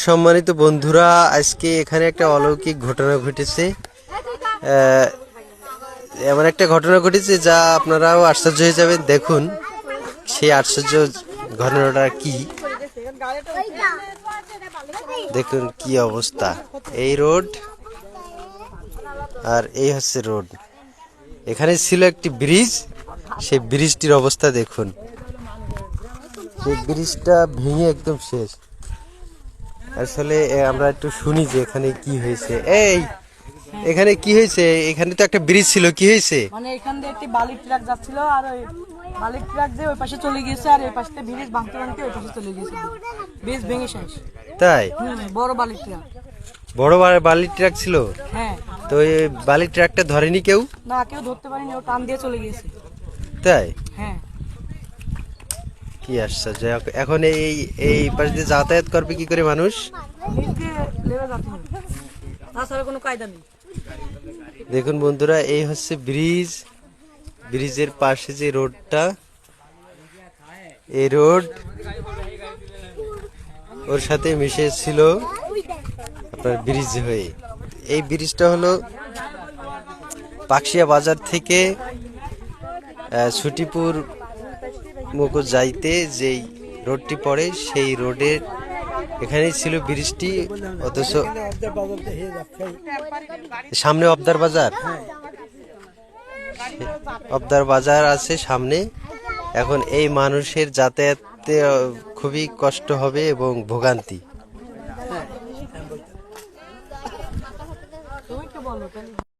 সম্মানিত বন্ধুরা, আজকে এখানে একটা অলৌকিক ঘটনা ঘটেছে। এমন একটা ঘটনা ঘটেছে যা আপনারাও আশ্চর্য হয়ে যাবেন। দেখুন সেই আশ্চর্য ঘটনাটা কি। দেখুন কি অবস্থা, এই রোড আর এই হচ্ছে রোড। এখানে ছিল একটি ব্রিজ, সেই ব্রিজটির অবস্থা দেখুন। সেই ব্রিজটা ভেঙে একদম শেষ। আসলে আমরা একটু শুনি যে এখানে কি হয়েছে। এই এখানে কি হয়েছে? এখানে তো একটা ব্রিজ ছিল, কি হয়েছে? মানে এখান দিয়ে একটি বালির ট্রাক যাচ্ছিল, আর ওই বালির ট্রাক দিয়ে ওই পাশে চলে গিয়েছে, আর এই পাশে ব্রিজ ভাঙতে ভাঙতে ওই পাশে চলে গিয়েছে। ব্রিজ ভেঙে শেষ। তাই? বড় বালির ট্রাক। বড় বালির ট্রাক ছিল? হ্যাঁ। তো এই বালির ট্রাকটা ধরেনি কেউ? না, কেউ ধরতে পারেনি, ও টান দিয়ে চলে গিয়েছে। তাই? হ্যাঁ। কি আশ্চর্য! এখন এই পাশ দিয়ে যাতায়াত করবে কি করে মানুষ? তাছাড়া কোনো কায়দা নেই। দেখুন বন্ধুরা, এই হচ্ছে ব্রিজ। ব্রিজের পাশে যে রোডটা, এই রোড ওর সাথে মিশে ছিল আপনার ব্রিজ হয়ে। এই ব্রিজটা হলো পাকশিয়া বাজার থেকে ছুটিপুর মুখো যাইতে যেই রোডটি পড়ে, সেই রোডের এখানেই ছিল ব্রিজটি। অথচ সামনে অবদার বাজার, অবদার বাজার আছে সামনে। এখন এই মানুষের যাতায়াতে খুবই কষ্ট হবে এবং ভোগান্তি।